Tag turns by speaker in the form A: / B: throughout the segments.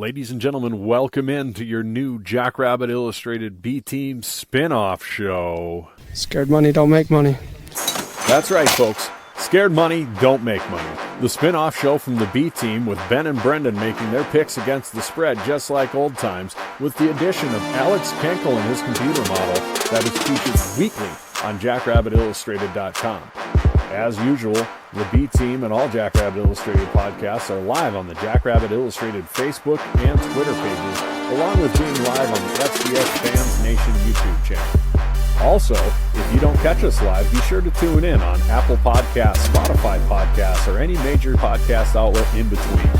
A: Ladies and gentlemen, welcome in to your new Jackrabbit Illustrated B-Team spin-off show.
B: Scared money don't make money.
A: That's right, folks. Scared money don't make money. The spin-off show from the B-Team with Ben and Brendan making their picks against the spread just like old times, with the addition of Alex Kenkel and his computer model that is featured weekly on JackrabbitIllustrated.com. As usual, the B-Team and all Jackrabbit Illustrated podcasts are live on the Jackrabbit Illustrated Facebook and Twitter pages, along with being live on the FCS Fans Nation YouTube channel. Also, if you don't catch us live, be sure to tune in on Apple Podcasts, Spotify Podcasts, or any major podcast outlet in between.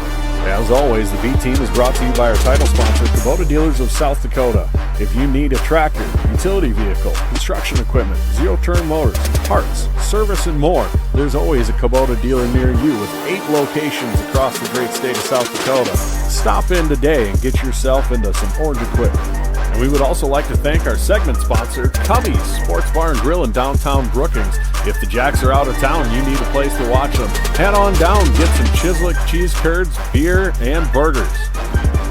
A: As always, the B-Team is brought to you by our title sponsor, Kubota Dealers of South Dakota. If you need a tractor, utility vehicle, construction equipment, zero-turn motors, parts, service, and more, there's always a Kubota dealer near you with 8 locations across the great state of South Dakota. Stop in today and get yourself into some orange equipment. And we would also like to thank our segment sponsor, Cubby's Sports Bar and Grill in downtown Brookings. If the Jacks are out of town, you need a place to watch them. Head on down, get some Chislic cheese curds, beer, and burgers.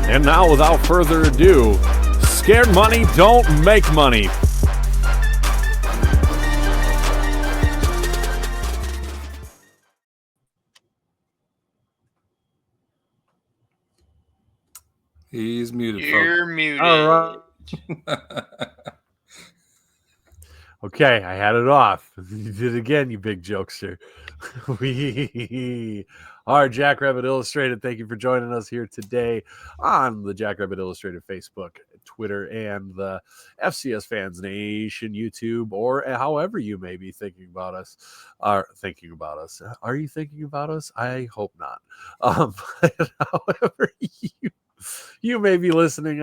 A: And now, without further ado, scared money don't make money.
C: He's muted.
D: You're muted.
A: All right. Okay, I had it off. You did it again, you big jokester. We are Jackrabbit Illustrated. Thank you for joining us here today on the Jackrabbit Illustrated Facebook, Twitter, and the FCS Fans Nation YouTube, or however you may be thinking about us. Are you thinking about us? I hope not. However you may be listening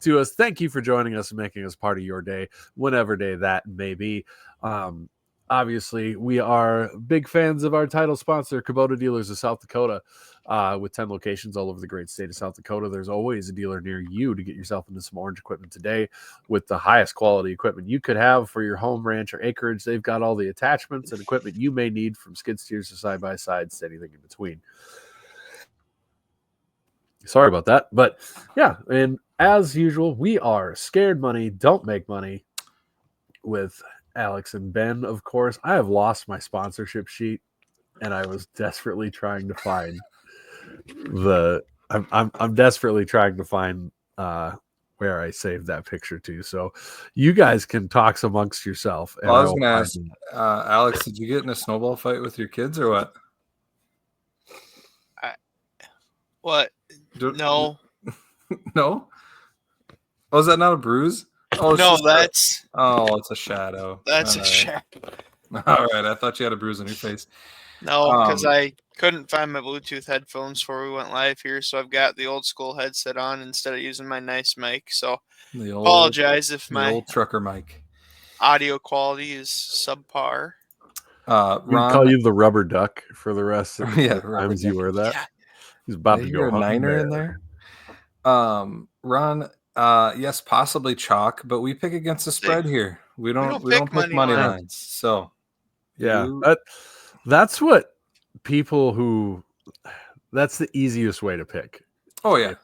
A: to us. Thank you for joining us and making us part of your day, whenever day that may be. Obviously, we are big fans of our title sponsor, Kubota Dealers of South Dakota, with 10 locations all over the great state of South Dakota. There's always a dealer near you to get yourself into some orange equipment today with the highest quality equipment you could have for your home, ranch, or acreage. They've got all the attachments and equipment you may need, from skid steers to side-by-sides to anything in between. Sorry about that. But yeah, and as usual, we are Scared Money Don't Make Money with Alex and Ben, of course. I have lost my sponsorship sheet, and I was desperately trying to find I'm desperately trying to find where I saved that picture to. So you guys can talk amongst yourself.
C: Well, I was going to ask, Alex, did you get in a snowball fight with your kids or what?
D: What? No.
C: No? Oh, is that not a bruise? Oh,
D: no, that's...
C: it's a shadow.
D: That's a shadow.
C: All right, I thought you had a bruise on your face.
D: No, because I couldn't find my Bluetooth headphones before we went live here, so I've got the old school headset on instead of using my nice mic. So apologize if my
C: old trucker mic
D: audio quality is subpar.
A: Ron, we call you the rubber duck for the rest of the times you wear that.
D: Yeah.
A: He's about to go
C: a niner in there. Ron, yes, possibly chalk, but we pick against the spread here. We don't pick money lines. So
A: yeah, that's what people that's the easiest way to pick.
C: Oh yeah.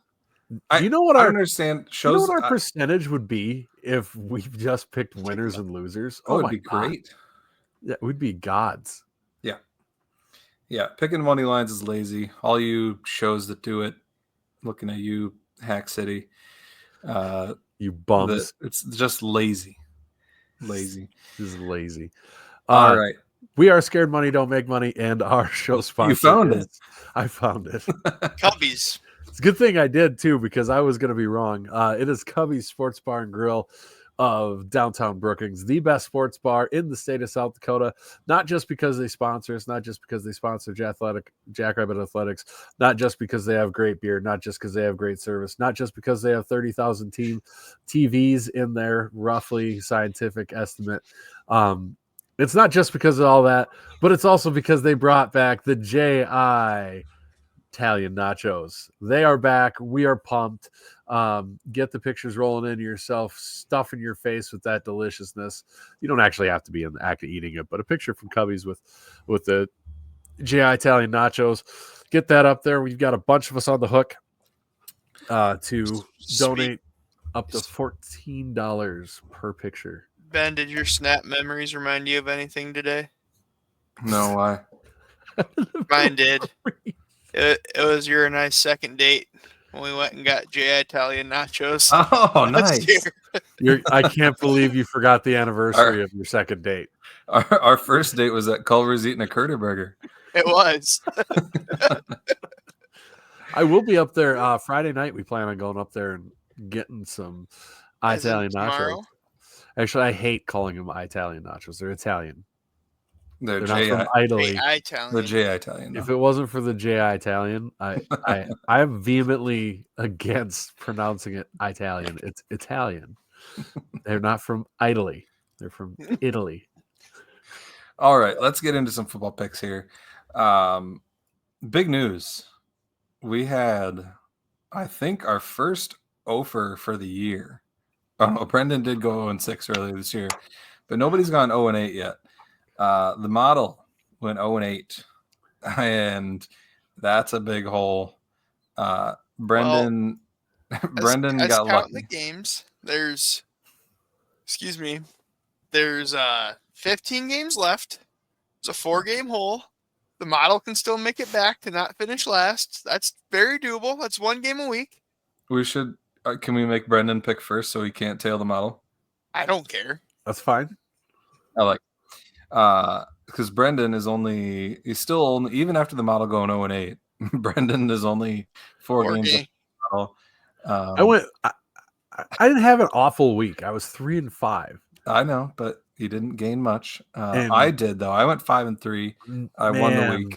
A: You know what I
C: understand shows.
A: You know what our percentage would be if we just picked winners and losers?
C: Oh, it'd be great.
A: Yeah, we'd be gods.
C: Yeah, picking money lines is lazy. All you shows that do it, looking at you, Hack City.
A: You bums.
C: It's just lazy. Lazy.
A: This is lazy.
C: All right.
A: We are Scared Money Don't Make Money, and our show sponsor.
C: You found it.
A: I found it.
D: Cubbies.
A: It's a good thing I did, too, because I was going to be wrong. It is Cubby's Sports Bar and Grill of downtown Brookings, the best sports bar in the state of South Dakota, not just because they sponsor us, not just because they sponsor Jackrabbit Athletics, not just because they have great beer, not just because they have great service, not just because they have 30,000 TVs in their roughly scientific estimate. It's not just because of all that, but it's also because they brought back the J.I. Italian nachos. They are back. We are pumped. Get the pictures rolling into yourself, stuffing your face with that deliciousness. You don't actually have to be in the act of eating it, but a picture from Cubby's with the J.I. Italian nachos. Get that up there. We've got a bunch of us on the hook. to donate up to $14 per picture.
D: Ben, did your Snap memories remind you of anything today?
C: No, why?
D: Mine did. It was your and I's second date when we went and got J Italian nachos.
C: Oh, nice.
A: I can't believe you forgot the anniversary of your second date.
C: Our first date was at Culver's eating a Curter burger.
D: It was.
A: I will be up there Friday night. We plan on going up there and getting some Italian nachos. Actually, I hate calling them Italian nachos. They're Italian. They're not from Italy.
C: The J Italian.
A: If it wasn't for the J Italian, I'm vehemently against pronouncing it Italian. It's Italian. They're not from Italy. They're from Italy.
C: All right, let's get into some football picks here. Big news. We had, I think, our first offer for the year. Oh, Brendan did go 0-6 earlier this year, but nobody's gone 0-8 yet. The model went 0-8, and that's a big hole. Brendan got lucky.
D: The games. There's 15 games left. It's a 4-game hole. The model can still make it back to not finish last. That's very doable. That's 1 game a week.
C: We should. Can we make Brendan pick first so he can't tail the model?
D: I don't care.
A: That's fine.
C: I like. Because Brendan is he's still only, even after the model going 0-8, Brendan is only 4 games.
A: I didn't have an awful week. I was 3-5.
C: I know, but you didn't gain much. I did though. I went 5-3. I won the week.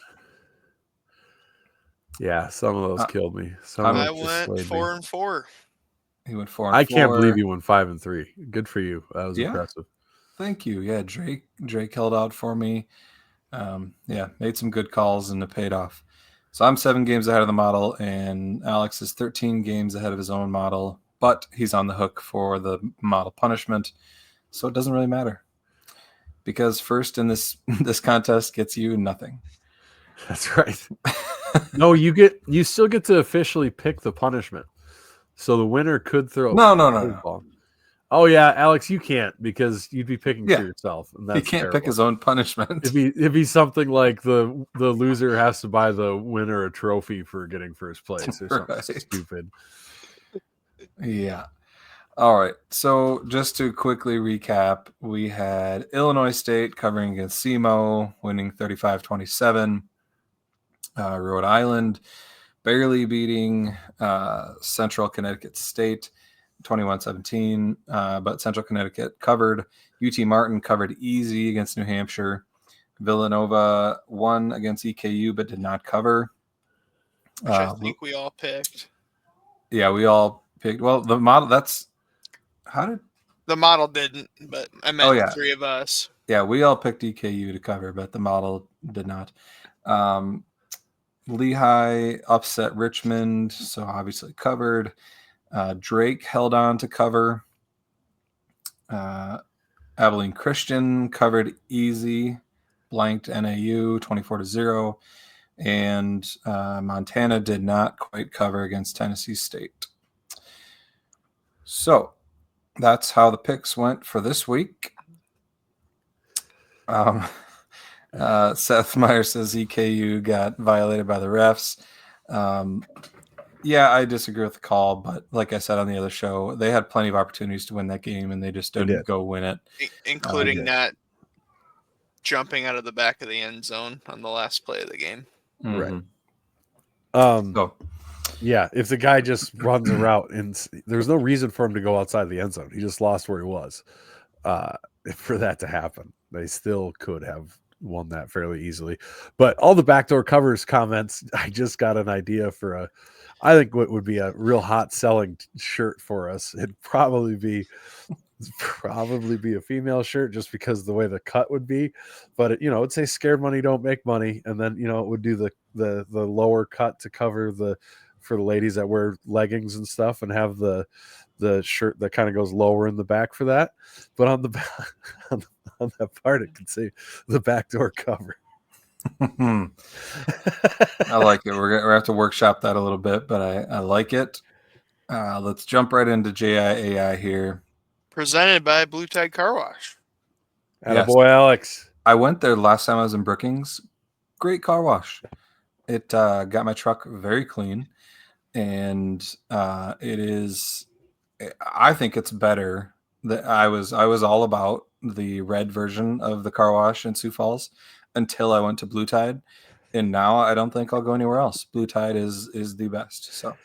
A: Yeah, some of those killed me.
D: I went 4-4.
C: He went 4-4.
A: I can't believe you went 5-3. Good for you. That was impressive.
C: Thank you. Yeah, Drake held out for me. Made some good calls and it paid off. So I'm 7 games ahead of the model, and Alex is 13 games ahead of his own model, but he's on the hook for the model punishment. So it doesn't really matter because first in this contest gets you nothing.
A: That's right. No, you still get to officially pick the punishment. So the winner could throw.
C: No.
A: Oh yeah, Alex, you can't because you'd be picking for yourself. And that's
C: he can't
A: terrible.
C: Pick his own punishment.
A: It'd be something like the loser has to buy the winner a trophy for getting first place or something stupid.
C: Yeah. All right. So just to quickly recap, we had Illinois State covering against SEMO, winning 35-27. Rhode Island barely beating Central Connecticut State 21-17, but Central Connecticut covered. UT Martin covered easy against New Hampshire. Villanova won against EKU but did not cover.
D: Which I think we all picked.
C: Yeah, we all picked. Well, the model,
D: the model didn't, but I meant the 3 of us.
C: Yeah, we all picked EKU to cover, but the model did not. Lehigh upset Richmond, so obviously covered. Drake held on to cover. Abilene Christian covered easy, blanked NAU 24-0, and Montana did not quite cover against Tennessee State. So that's how the picks went for this week. Seth Meyer says EKU got violated by the refs. Yeah, I disagree with the call, but like I said on the other show, they had plenty of opportunities to win that game, and they just didn't go win it.
D: Including not jumping out of the back of the end zone on the last play of the game.
A: Mm-hmm. Right. Yeah, if the guy just runs a route, and there's no reason for him to go outside the end zone. He just lost where he was. For that to happen, they still could have won that fairly easily. But all the backdoor covers comments, I just got an idea for I think what would be a real hot selling shirt for us. It'd probably be a female shirt just because of the way the cut would be. But it'd say "Scared Money Don't Make Money," and then it would do the lower cut to cover for the ladies that wear leggings and stuff, and have the shirt that kind of goes lower in the back for that. But on the on that part, it can say the backdoor cover.
C: I like it. We're gonna have to workshop that a little bit, but I like it. Let's jump right into JIAI here.
D: Presented by Blue Tide Car Wash.
A: Attaboy, Alex.
C: I went there last time I was in Brookings. Great car wash. It got my truck very clean, and it is. I think it's better. That I was all about the red version of the car wash in Sioux Falls until I went to Blue Tide, and now I don't think I'll go anywhere else. Blue Tide is the best. So,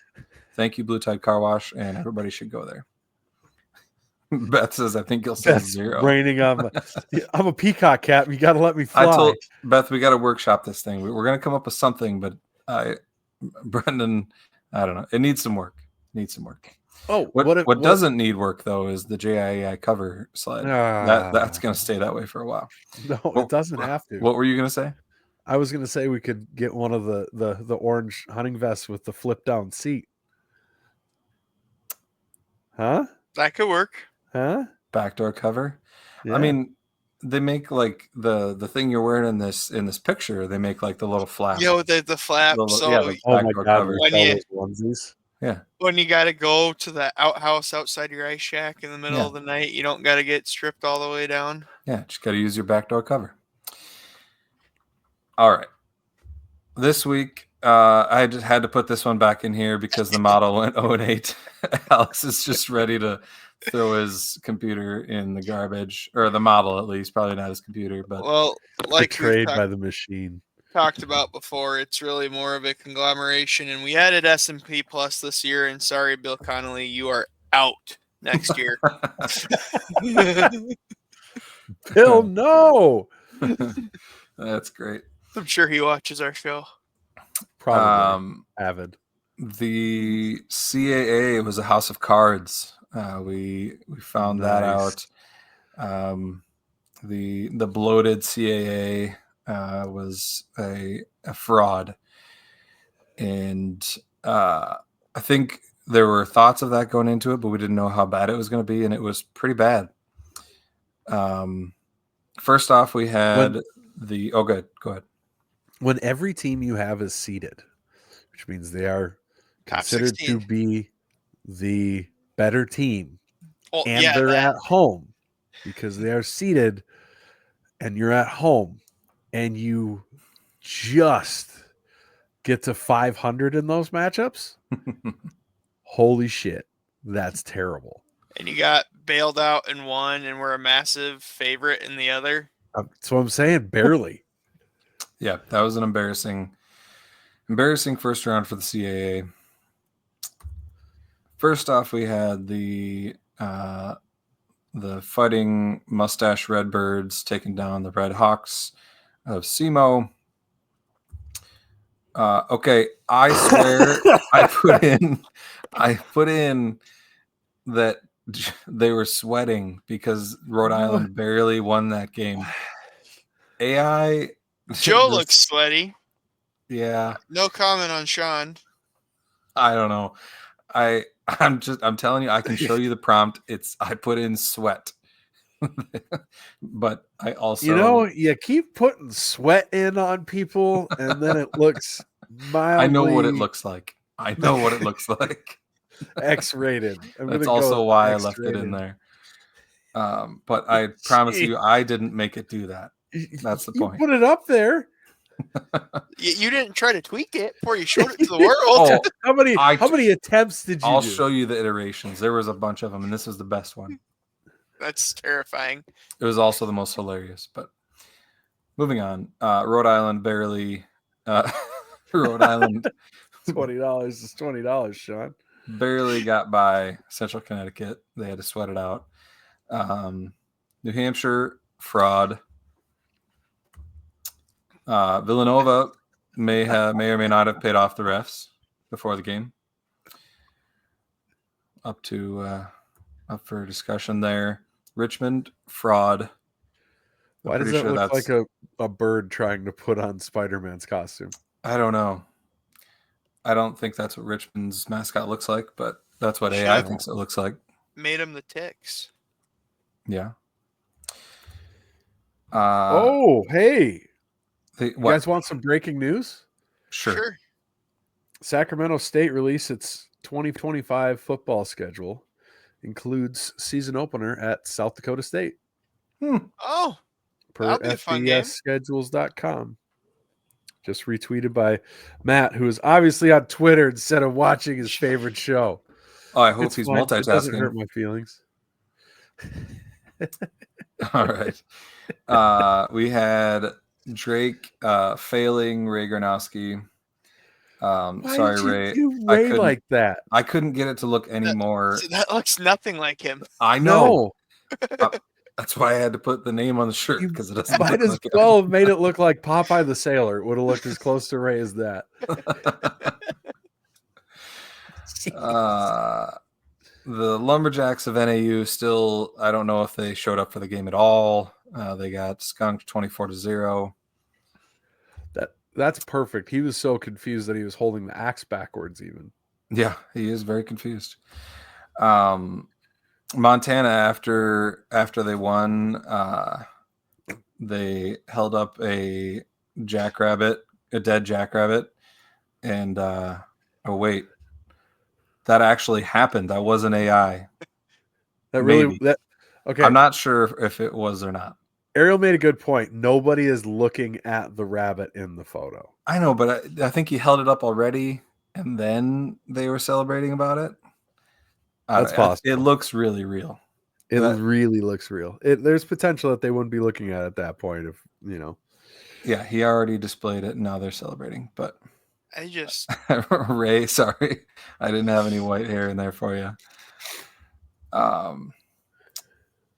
C: thank you, Blue Tide Car Wash, and everybody should go there. Beth says, I think you'll say zero.
A: Raining on I'm a peacock cat. You got to let me fly.
C: I told Beth we got to workshop this thing. We're going to come up with something, but Brendan, I don't know. It needs some work.
A: Oh,
C: what doesn't need work though is the JIAI cover slide. That's going to stay that way for a while.
A: No, it doesn't have to.
C: What were you going to say?
A: I was going to say we could get one of the orange hunting vests with the flip down seat. Huh?
D: That could work.
A: Huh?
C: Backdoor cover.
A: Yeah.
C: I mean, they make like the thing you're wearing in this picture. They make like the little flap.
D: The flap.
C: The
A: oh my God!
C: onesies. Yeah.
D: When you got to go to the outhouse outside your ice shack in the middle of the night, you don't got to get stripped all the way down.
C: Yeah, just got to use your backdoor cover. All right. This week, I just had to put this one back in here because the model went 0-8. Alex is just ready to throw his computer in the garbage, or the model at least, probably not his computer. But
A: like betrayed by the machine.
D: Talked about before, it's really more of a conglomeration, and we added S&P Plus this year. And sorry, Bill Connolly, you are out next year.
A: Bill, no.
C: That's great.
D: I'm sure he watches our show.
A: Probably avid.
C: The CAA was a house of cards. We found that out. The bloated CAA was a fraud, and I think there were thoughts of that going into it, but we didn't know how bad it was going to be, and it was pretty bad. First off, we had go ahead.
A: When every team you have is seeded, which means they are considered to be the better team, they're at home because they are seeded, and you're at home, and you just get to 500 in those matchups. Holy shit, that's terrible.
D: And you got bailed out in one, and we're a massive favorite in the other.
A: That's what I'm saying, barely.
C: Yeah, that was an embarrassing first round for the CAA. First off, we had the Fighting Mustache Redbirds taking down the Red Hawks of SEMO. Okay, I swear I put in that they were sweating because Rhode Island barely won that game. AI
D: Joe looks sweaty.
C: Yeah.
D: No comment on Sean.
C: I don't know. I'm telling you, I can show you the prompt. I put in sweat. But I also
A: you keep putting sweat in on people and then it looks mildly
C: I know what it looks like. X-rated. That's also why I left it in there. But I promise you I didn't make it do that. That's the point.
A: You put it up there.
D: You didn't try to tweak it before you showed it to the world.
A: How many attempts did you
C: I'll
A: do?
C: show you the iterations. There was a bunch of them, and this was the best one.
D: That's terrifying.
C: It was also the most hilarious. But moving on, Rhode Island barely. Rhode Island.
A: $20 is $20, Sean.
C: Barely got by Central Connecticut. They had to sweat it out. New Hampshire, fraud. Villanova may or may not have paid off the refs before the game. Up for discussion there. Richmond, fraud.
A: Why does that look like a bird trying to put on Spider-Man's costume?
C: I don't know. I don't think that's what Richmond's mascot looks like, but that's what AI thinks it looks like.
D: Made him the ticks.
C: Yeah.
A: Hey.
C: You
A: guys want some breaking news?
C: Sure.
A: Sacramento State released its 2025 football schedule includes season opener at South Dakota State.
D: Oh,
A: per
D: that'll be a fun game.
A: FBSschedules.com. Just retweeted by Matt, who is obviously on Twitter instead of watching his favorite show.
C: Oh, I hope he's multitasking.
A: It doesn't hurt my feelings.
C: All right. We had Drake failing Ray Gronowski. Sorry, Ray.
A: Ray like that.
C: I couldn't get it to look any more.
D: That looks nothing like him.
C: I know. That's why I had to put the name on the shirt, because it doesn't.
A: Might as well have made it look like Popeye the Sailor. It would have looked as close to Ray as that.
C: The Lumberjacks of NAU still, I don't know if they showed up for the game at all. They got skunked 24-0.
A: That's perfect. He was so confused that he was holding the axe backwards even.
C: Yeah, he is very confused. Montana, after they won, they held up a dead jackrabbit, and oh wait, that actually happened. That wasn't AI.
A: Okay.
C: I'm not sure if it was or not.
A: Ariel made a good point. Nobody is looking at the rabbit in the photo.
C: I know, but I think he held it up already, and then they were celebrating about it.
A: That's possible.
C: It looks really real.
A: It really looks real. There's potential that they wouldn't be looking at that point if, you know.
C: Yeah, he already displayed it, and now they're celebrating. But
D: I just
C: Ray, sorry, I didn't have any white hair in there for you.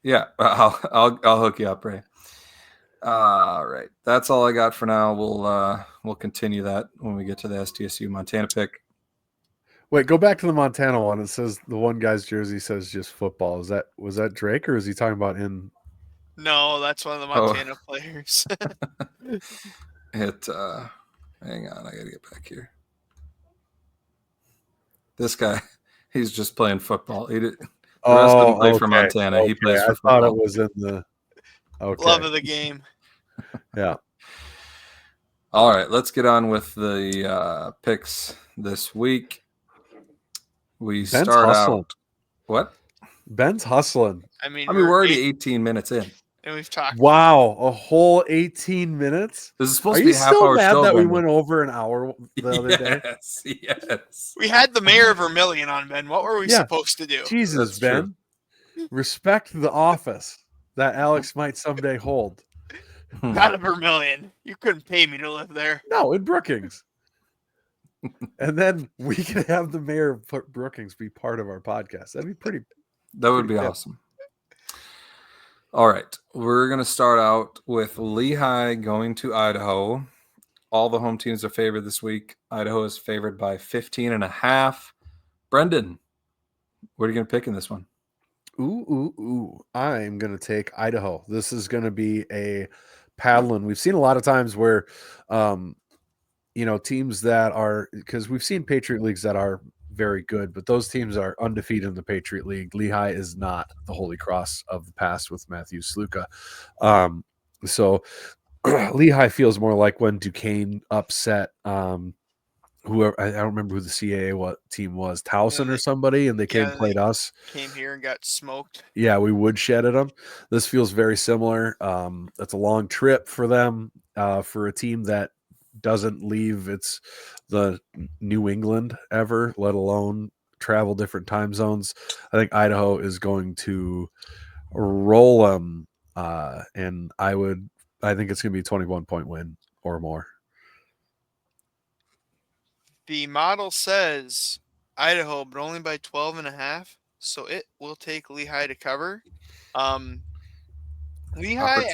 C: Yeah, I'll hook you up, Ray. All right, that's all I got for now. We'll continue that when we get to the SDSU Montana pick.
A: Wait, go back to the Montana one. It says the one guy's jersey says just football. Was that Drake, or is he talking about in?
D: No, that's one of the Montana players.
C: Hang on, I gotta get back here. This guy, he's just playing football. The rest of them play for Montana. He plays for football.
A: I thought it was in the
D: love of the game.
A: Yeah.
C: All right, let's get on with the picks this week. Ben's start hustling. Out. What?
A: Ben's hustling.
D: I mean,
C: we're already 18 minutes in.
D: And we've talked.
A: Wow, a whole 18 minutes?
C: This is supposed to be a half-hour show. Are you still
A: mad that we went over an hour the other day?
C: Yes.
D: We had the mayor of Vermilion on, Ben. What were we supposed to do?
A: Jesus, that's Ben. True. Respect the office that Alex might someday hold.
D: Not a Vermilion. You couldn't pay me to live there.
A: No, in Brookings. And then we can have the mayor of Brookings be part of our podcast. That'd be pretty.
C: That would be awesome. All right. We're going to start out with Lehigh going to Idaho. All the home teams are favored this week. Idaho is favored by 15.5. Brendan, what are you going to pick in this one?
A: Ooh. I'm going to take Idaho. This is going to be a paddling. We've seen a lot of times where, teams that are, because we've seen Patriot Leagues that are very good, but those teams are undefeated in the Patriot League. Lehigh is not the Holy Cross of the past with Matthew Sluka. So Lehigh feels more like when Duquesne upset whoever, I don't remember who the CAA team was, Towson or somebody, and they played us.
D: Came here and got smoked.
A: Yeah, we woodshedded them. This feels very similar. That's a long trip for them, for a team that doesn't leave the New England ever, let alone travel different time zones. I think Idaho is going to roll them, and I think it's going to be a 21-point win or more.
D: The model says Idaho, but only by 12.5, so it will take Lehigh to cover. Lehigh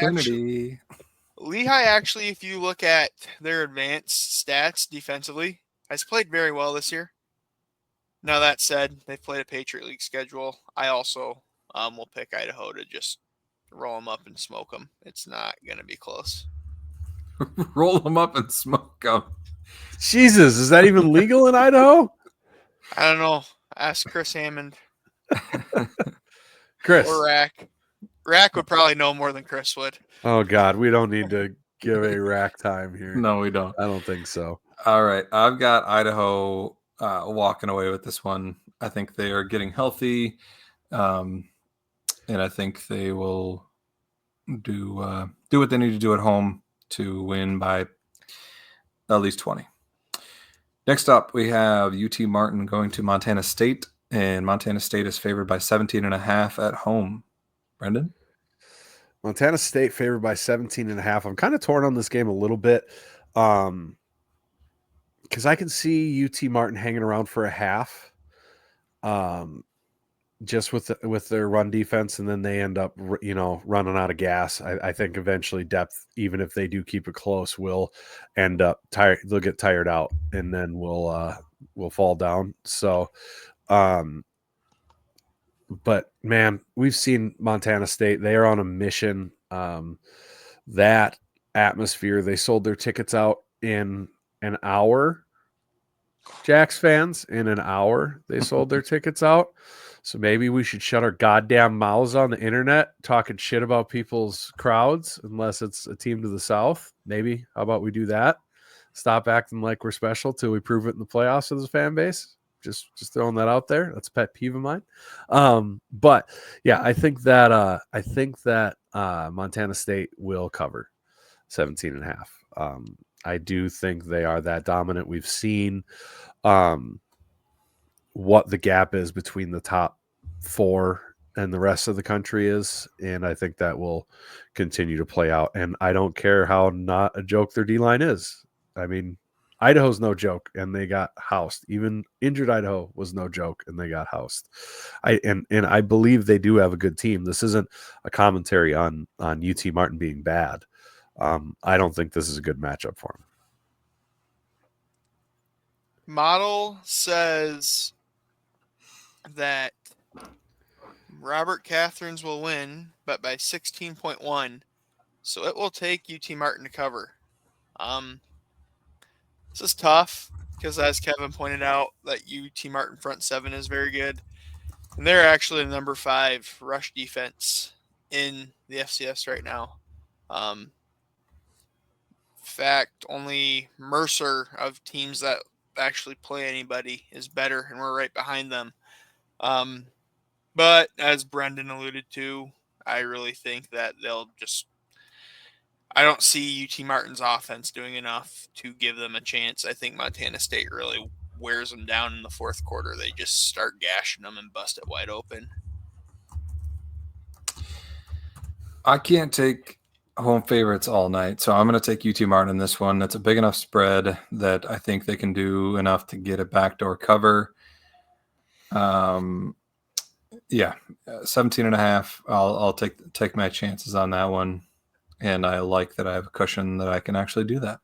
D: actually, if you look at their advanced stats defensively, has played very well this year. Now that said, they've played a Patriot League schedule. I also will pick Idaho to just roll them up and smoke them. It's not going to be close.
C: Roll them up and smoke them.
A: Jesus, is that even legal in Idaho?
D: I don't know. Ask Chris Hammond.
A: Chris.
D: Or Rack. Rack would probably know more than Chris would.
A: Oh, God. We don't need to give a Rack time here.
C: No, we don't.
A: I don't think so.
C: All right. I've got Idaho walking away with this one. I think they are getting healthy, and I think they will do what they need to do at home to win by at least 20. Next up, we have UT Martin going to Montana State, and Montana State is favored by 17.5 at home. Brendan?
A: Montana State favored by 17.5. I'm kind of torn on this game a little bit because I can see UT Martin hanging around for a half just with their run defense, and then they end up, running out of gas. I think eventually depth, even if they do keep it close, will end up tired. They'll get tired out, and then we'll fall down. So, but man, we've seen Montana State. They are on a mission. That atmosphere, they sold their tickets out in an hour. Jacks fans, in an hour, they sold their tickets out. So maybe we should shut our goddamn mouths on the internet talking shit about people's crowds, unless it's a team to the south. Maybe. How about we do that? Stop acting like we're special till we prove it in the playoffs as a fan base. Just throwing that out there. That's a pet peeve of mine. But yeah, I think that Montana State will cover 17.5. I do think they are that dominant. We've seen what the gap is between the top 4 and the rest of the country is, and I think that will continue to play out. And I don't care how not a joke their D-line is. I mean, Idaho's no joke, and they got housed. Even injured Idaho was no joke, and they got housed. And I believe they do have a good team. This isn't a commentary on UT Martin being bad. I don't think this is a good matchup for them.
D: Model says that Robert Catherines will win, but by 16.1. So it will take UT Martin to cover. This is tough because, as Kevin pointed out, that UT Martin front 7 is very good. And they're actually the number 5 rush defense in the FCS right now. In fact, only Mercer of teams that actually play anybody is better, and we're right behind them. But as Brendan alluded to, I really think that I don't see UT Martin's offense doing enough to give them a chance. I think Montana State really wears them down in the fourth quarter. They just start gashing them and bust it wide open.
C: I can't take home favorites all night, so I'm going to take UT Martin in this one. That's a big enough spread that I think they can do enough to get a backdoor cover. 17.5. I'll take my chances on that one, and I like that I have a cushion that I can actually do that.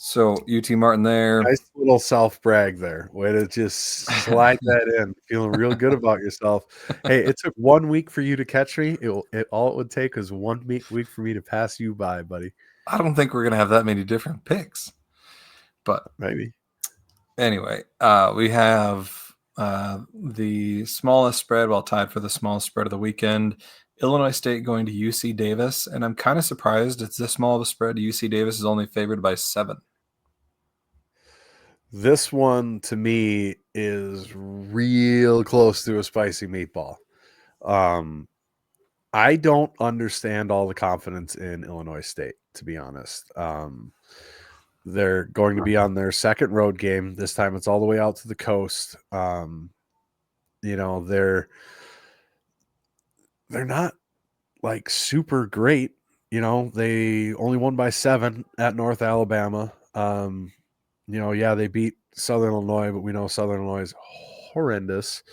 C: So UT Martin there.
A: Nice little self-brag there. Way to just slide that in. Feeling real good about yourself. Hey, it took 1 week for you to catch me. All it would take is 1 week for me to pass you by, buddy.
C: I don't think we're going to have that many different picks, but
A: maybe.
C: Anyway, we have the smallest spread, well, tied for the smallest spread of the weekend. Illinois State going to UC Davis, and I'm kind of surprised it's this small of a spread. UC Davis is only favored by 7.
A: This one, to me, is real close to a spicy meatball. I don't understand all the confidence in Illinois State, to be honest. They're going to be on their second road game. This time it's all the way out to the coast. They're not like super great. They only won by 7 at North Alabama. They beat Southern Illinois, but we know Southern Illinois is horrendous.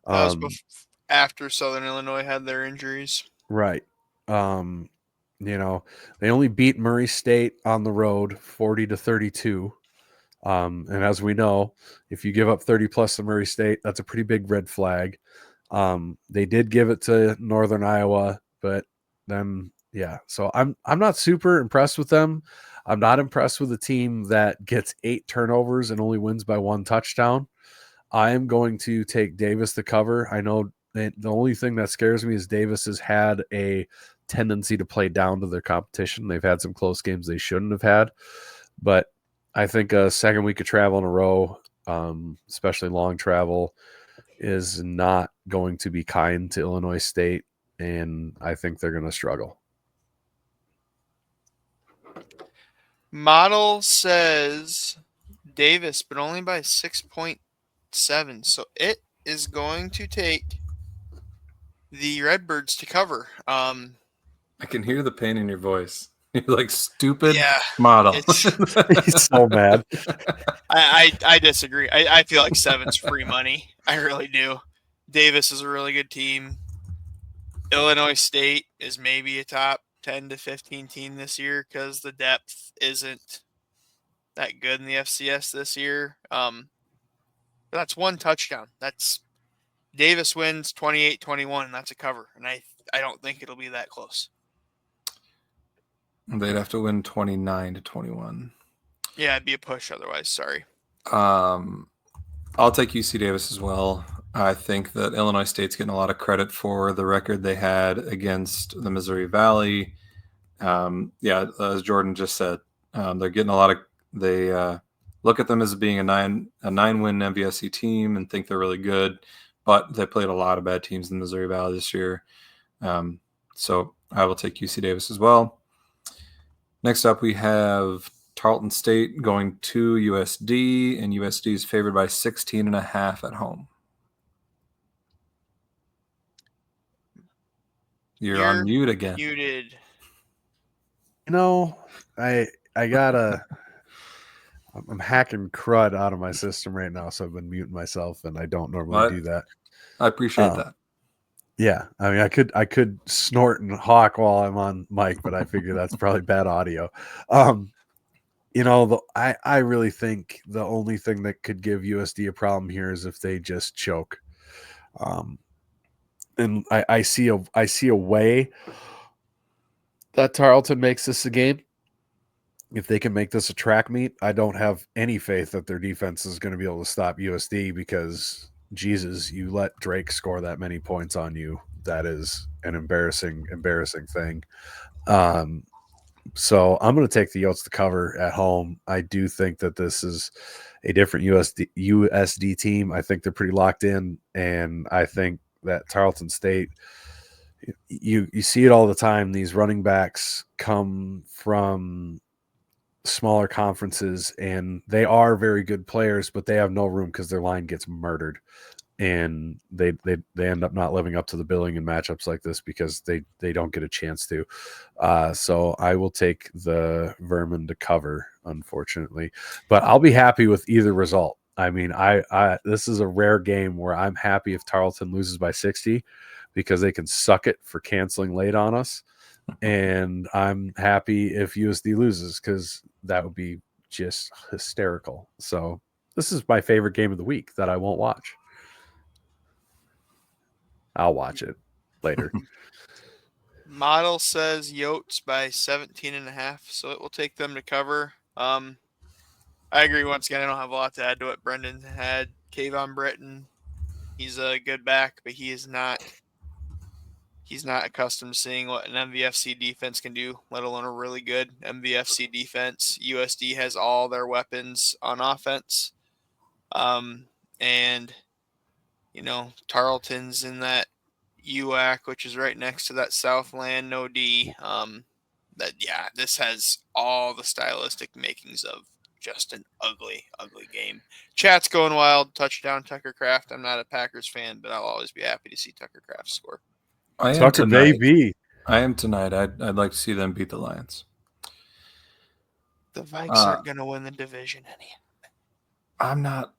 D: That was after Southern Illinois had their injuries.
A: Right. They only beat Murray State on the road 40-32. And as we know, if you give up 30 plus to Murray State, that's a pretty big red flag. They did give it to Northern Iowa, but then, so I'm not super impressed with them. I'm not impressed with a team that gets 8 turnovers and only wins by 1 touchdown. I am going to take Davis to cover. I know the only thing that scares me is Davis has had a tendency to play down to their competition. They've had some close games they shouldn't have had, but I think a second week of travel in a row, especially long travel, is not going to be kind to Illinois State, and I think they're going to struggle.
D: Model says Davis, but only by 6.7. So it is going to take the Redbirds to cover.
C: I can hear the pain in your voice. You're like, stupid
D: Yeah,
C: model.
A: He's so mad.
D: I disagree. I feel like 7's free money. I really do. Davis is a really good team. Illinois State is maybe a top 10 to 15 team this year because the depth isn't that good in the FCS this year. But that's one touchdown. That's Davis wins 28-21, and that's a cover. And I don't think it'll be that close.
C: They'd have to win 29-21.
D: Yeah, it'd be a push otherwise. Sorry.
C: I'll take UC Davis as well. I think that Illinois State's getting a lot of credit for the record they had against the Missouri Valley. As Jordan just said, they're getting a lot of. They look at them as being a 9-win MVSC team and think they're really good, but they played a lot of bad teams in the Missouri Valley this year. So I will take UC Davis as well. Next up, we have Tarleton State going to USD, and USD is favored by 16.5 at home. You're on mute again.
D: Muted.
A: You know, I'm hacking crud out of my system right now, so I've been muting myself, and I don't normally do that.
C: I appreciate that.
A: Yeah, I mean, I could snort and hawk while I'm on mic, but I figure that's probably bad audio. I really think the only thing that could give USD a problem here is if they just choke. And I see a way that Tarleton makes this a game. If they can make this a track meet, I don't have any faith that their defense is going to be able to stop USD because, Jesus, you let Drake score that many points on you. That is an embarrassing thing. So I'm going to take the Yotes to cover at home. I do think that this is a different USD team. I think they're pretty locked in, and I think that Tarleton State, you see it all the time. These running backs come from smaller conferences, and they are very good players, but they have no room because their line gets murdered, and they end up not living up to the billing in matchups like this because they don't get a chance to. So I will take the Vermin to cover, unfortunately, but I'll be happy with either result. I mean, I this is a rare game where I'm happy if Tarleton loses by 60 because they can suck it for canceling late on us. And I'm happy if USD loses because that would be just hysterical. So this is my favorite game of the week that I won't watch. I'll watch it later.
D: Model says Yotes by 17.5, so it will take them to cover. I agree. Once again, I don't have a lot to add to what Brendan had. Kayvon Britton, he's a good back, but he's not accustomed to seeing what an MVFC defense can do, let alone a really good MVFC defense. USD has all their weapons on offense. And, Tarleton's in that UAC, which is right next to that Southland no D. This has all the stylistic makings of just an ugly, ugly game. Chat's going wild. Touchdown, Tucker Kraft. I'm not a Packers fan, but I'll always be happy to see Tucker Kraft score.
A: Tucker baby.
C: I am tonight. I'd like to see them beat the Lions.
D: The Vikes aren't going to win the division anyway.
C: I'm not.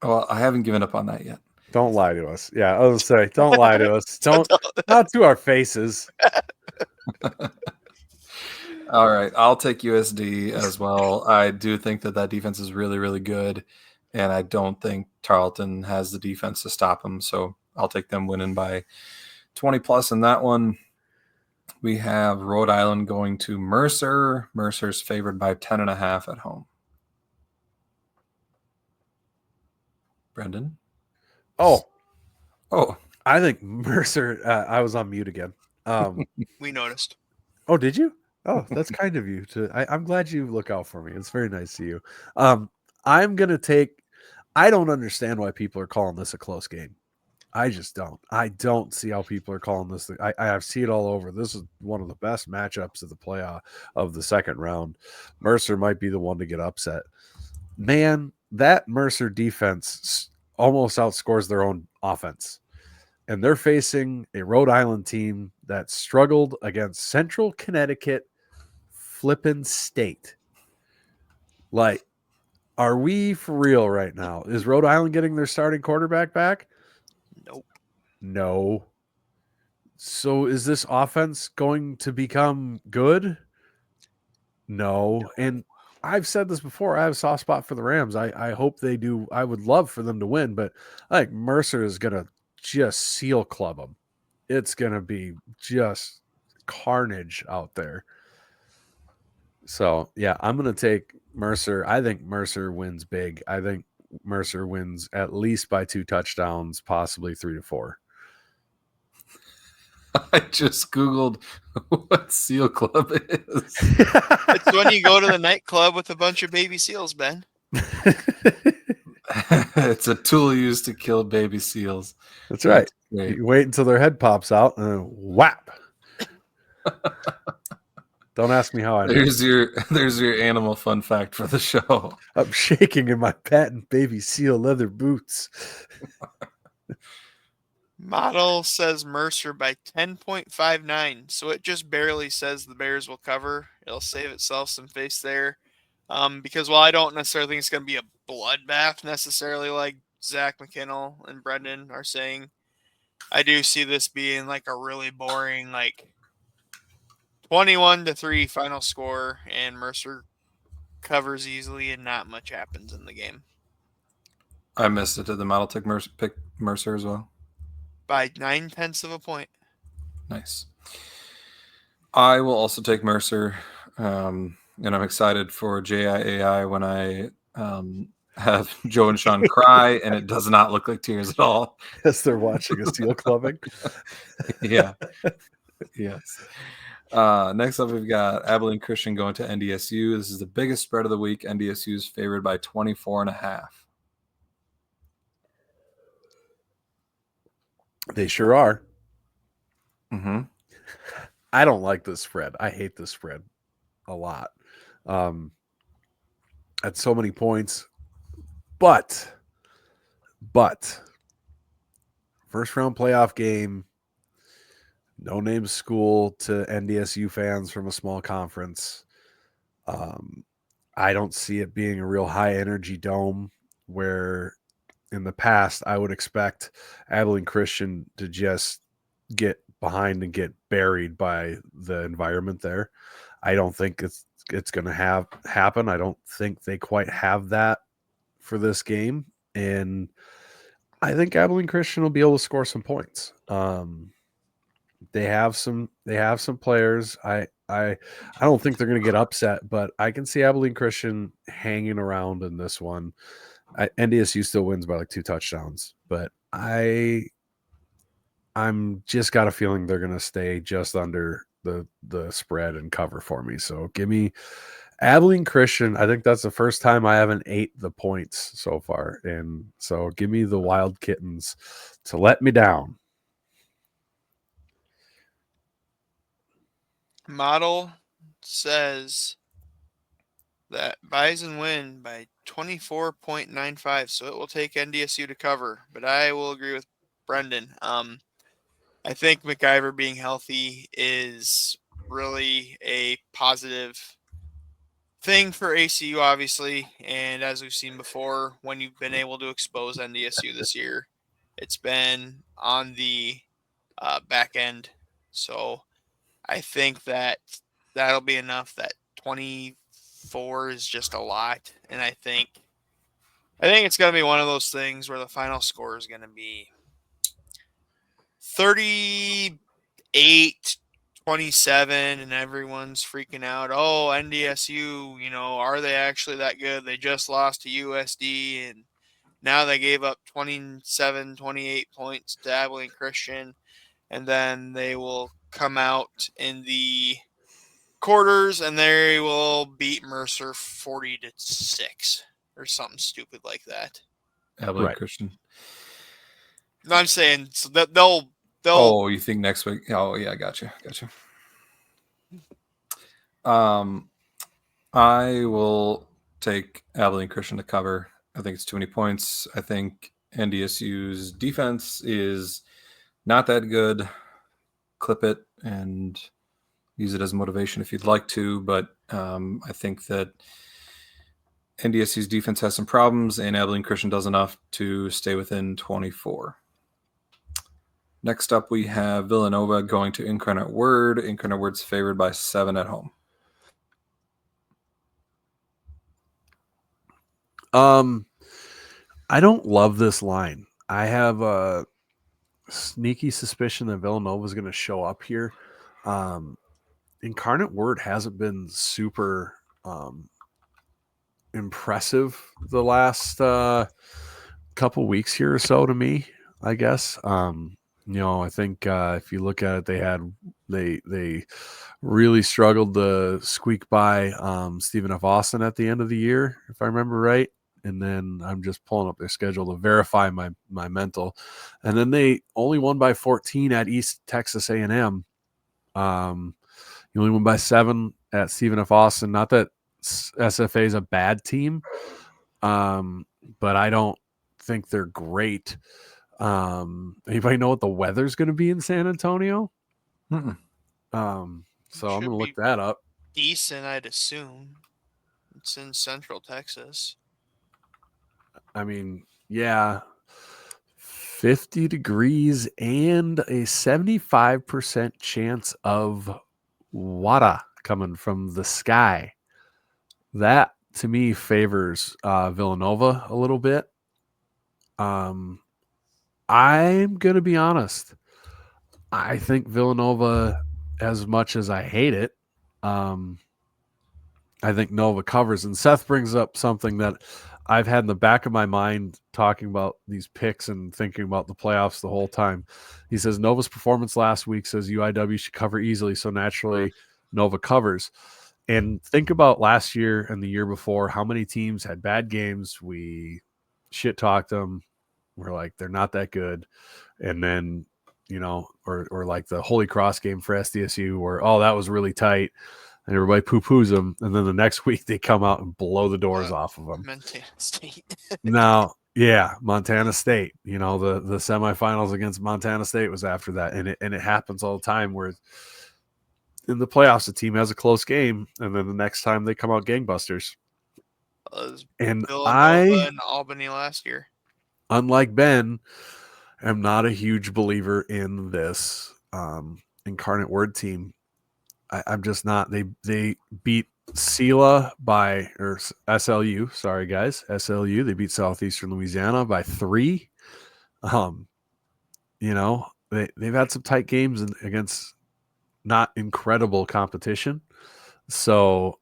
C: Well, I haven't given up on that yet.
A: Don't lie to us. Yeah, I was say, don't lie to us. Don't not to our faces.
C: All right, I'll take USD as well. I do think that defense is really, really good, and I don't think Tarleton has the defense to stop them. So I'll take them winning by 20 plus in that one. We have Rhode Island going to Mercer. Mercer's favored by 10.5 at home. Brendan?
A: Oh,
C: I
A: think Mercer. I was on mute again.
D: We noticed.
A: Oh, did you? Oh, that's kind of you. I'm glad you look out for me. It's very nice of you. I'm gonna take I don't understand why people are calling this a close game. I just don't. I don't see how people are calling this. I see it all over. This is one of the best matchups of the playoff of the second round. Mercer might be the one to get upset. Man, that Mercer defense almost outscores their own offense. And they're facing a Rhode Island team that struggled against Central Connecticut flippin' State. Like, are we for real right now? Is Rhode Island getting their starting quarterback back?
D: Nope.
A: No. So is this offense going to become good? No. And I've said this before. I have a soft spot for the Rams. I hope they do. I would love for them to win, but I think Mercer is going to just seal club them. It's going to be just carnage out there. So, yeah, I'm going to take Mercer. I think Mercer wins big. I think Mercer wins at least by 2 touchdowns, possibly 3 to 4.
C: I just Googled what Seal Club is.
D: It's when you go to the nightclub with a bunch of baby seals, Ben.
C: It's a tool used to kill baby seals.
A: That's right.
C: Great.
A: You wait until their head pops out and then whap. Don't ask me how I know.
C: There's your animal fun fact for the show.
A: I'm shaking in my patent baby seal leather boots.
D: Model says Mercer by 10.59, so it just barely says the Bears will cover. It'll save itself some face there. Because while I don't necessarily think it's going to be a bloodbath necessarily like Zach McKinnell and Brendan are saying, I do see this being like a really boring, like 21-3 final score, and Mercer covers easily and not much happens in the game.
C: I missed it. Did the model pick Mercer as well?
D: By 0.9 of a point.
C: Nice. I will also take Mercer, and I'm excited for JIAI when I have Joe and Sean cry, and it does not look like tears at all.
A: Yes, they're watching a seal clubbing.
C: Yeah. Yes. Next up, we've got Abilene Christian going to NDSU. This is the biggest spread of the week. NDSU is favored by 24.5.
A: They sure are.
C: Mm-hmm.
A: I don't like this spread. I hate this spread a lot. At so many points. But first round playoff game, no name school to NDSU fans from a small conference. I don't see it being a real high energy dome where in the past I would expect Abilene Christian to just get behind and get buried by the environment there. I don't think it's going to happen. I don't think they quite have that for this game, and I think Abilene Christian will be able to score some points. They have some players. I don't think they're going to get upset, but I can see Abilene Christian hanging around in this one. NDSU still wins by like 2 touchdowns, but I'm just got a feeling they're going to stay just under the spread and cover for me. So give me Abilene Christian. I think that's the first time I haven't ate the points so far. And so give me the Wild Kittens to let me down.
D: Model says that Bison win by 24.95, so it will take NDSU to cover. But I will agree with Brendan. I think McIver being healthy is really a positive thing for ACU, obviously. And as we've seen before, when you've been able to expose NDSU this year, it's been on the back end. So I think that that'll be enough. That 24 is just a lot. And I think it's going to be one of those things where the final score is going to be 38-27, and everyone's freaking out. Oh, NDSU, are they actually that good? They just lost to USD, and now they gave up 27, 28 points to Abilene Christian, and then they will come out in the quarters, and they will beat Mercer 40-6 or something stupid like that.
C: Abilene
A: Right.
C: Christian.
D: No, I'm saying so that they'll.
C: Oh, you think next week? Oh, yeah, gotcha. I will take Abilene Christian to cover. I think it's too many points. I think NDSU's defense is not that good. Clip it and use it as motivation if you'd like to, but I think that NDSU's defense has some problems, and Abilene Christian does enough to stay within 24. Next up, we have Villanova going to Incarnate Word. Incarnate Word's favored by 7 at home.
A: I don't love this line. I have a sneaky suspicion that Villanova is going to show up here. Incarnate Word hasn't been super impressive the last couple weeks here or so to me, I guess. I think if you look at it, they really struggled to squeak by Stephen F. Austin at the end of the year, if I remember right. And then I'm just pulling up their schedule to verify my mental. And then they only won by 14 at East Texas A&M. You only won by 7 at Stephen F. Austin. Not that SFA is a bad team, but I don't think they're great. Anybody know what the weather's going to be in San Antonio?
C: Mm-mm.
A: So I'm
D: Should
A: going to look
D: be
A: that up.
D: decent, I'd assume. It's in Central Texas.
A: I mean, yeah, 50 degrees and a 75% chance of water coming from the sky. That to me favors Villanova a little bit. I'm going to be honest. I think Villanova, as much as I hate it, I think Nova covers. And Seth brings up something that I've had in the back of my mind talking about these picks and thinking about the playoffs the whole time. He says Nova's performance last week says UIW should cover easily, so naturally Nova covers. And think about last year and the year before, how many teams had bad games. We shit talked them. We're like, they're not that good. And then, or like the Holy Cross game for SDSU where, oh, that was really tight. And everybody poo-poos them. And then the next week they come out and blow the doors off of them.
D: Montana State.
A: Now, yeah, Montana State, the semifinals against Montana State was after that. And it happens all the time where in the playoffs, the team has a close game, and then the next time they come out gangbusters. And
D: Villanova and Albany last year.
A: Unlike Ben, am not a huge believer in this Incarnate Word team. I'm just not. They beat SELA or SLU. Sorry, guys, SLU. They beat Southeastern Louisiana by 3. They've had some tight games against not incredible competition. So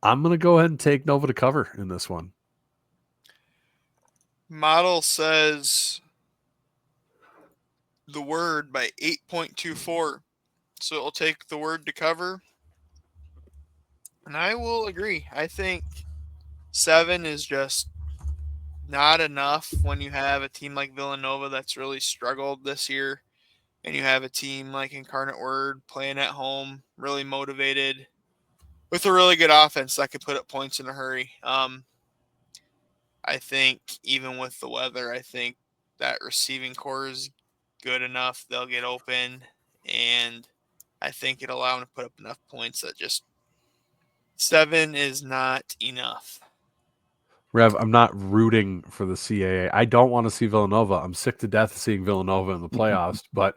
A: I'm going to go ahead and take Nova to cover in this one.
D: Model says the Word by 8.24. So it'll take the Word to cover. And I will agree. I think 7 is just not enough when you have a team like Villanova that's really struggled this year. And you have a team like Incarnate Word playing at home, really motivated, with a really good offense that could put up points in a hurry. I think even with the weather, I think that receiving core is good enough. They'll get open, and I think it'll allow them to put up enough points that just 7 is not enough.
A: Rev, I'm not rooting for the CAA. I don't want to see Villanova. I'm sick to death of seeing Villanova in the playoffs, but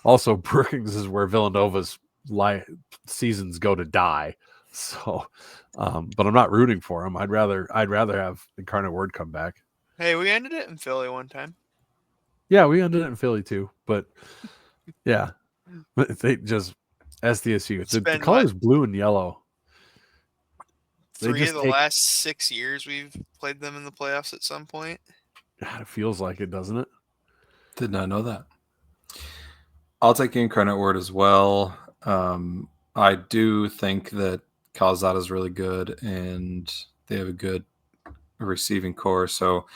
A: also Brookings is where Villanova's seasons go to die. So, but I'm not rooting for them. I'd rather have Incarnate Word come back.
D: Hey, we ended it in Philly one time.
A: Yeah, we ended it in Philly too. But yeah, they just SDSU. The color is blue and yellow.
D: 3 of the last 6 years we've played them in the playoffs at some point.
A: God, it feels like it, doesn't it?
C: Did not know that. I'll take Incarnate Word as well. I do think that Calzada is really good, and they have a good receiving core. So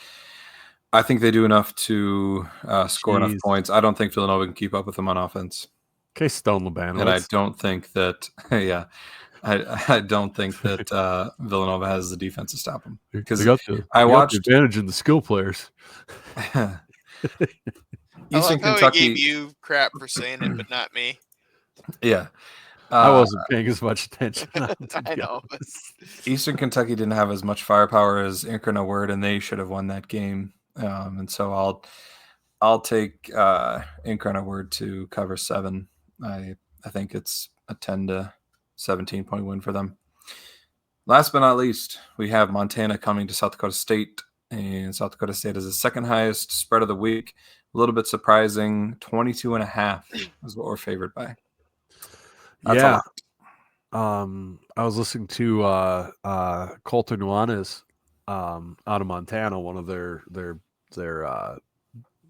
C: I think they do enough to score enough
A: Jeez.
C: points. I don't think Villanova can keep up with them on offense.
A: Okay, Stone Labanowitz.
C: And I don't think that, yeah, I don't think that Villanova has the defense to stop them. Because
A: they got
C: watched
A: the advantage in the skill players.
D: I
C: Eastern
D: love how
C: Kentucky.
D: he gave you crap for saying it, but not me.
C: Yeah.
A: I wasn't paying as much attention.
D: I know.
C: Eastern Kentucky didn't have as much firepower as Inkerna Word, and they should have won that game. And so I'll take Inkerna Word to cover 7. I think it's a 10 to 17 point win for them. Last but not least, we have Montana coming to South Dakota State, and South Dakota State is the second highest spread of the week. A little bit surprising, 22.5 is what we're favored by. That's
A: yeah. I was listening to Colter Nuanez out of Montana, one of their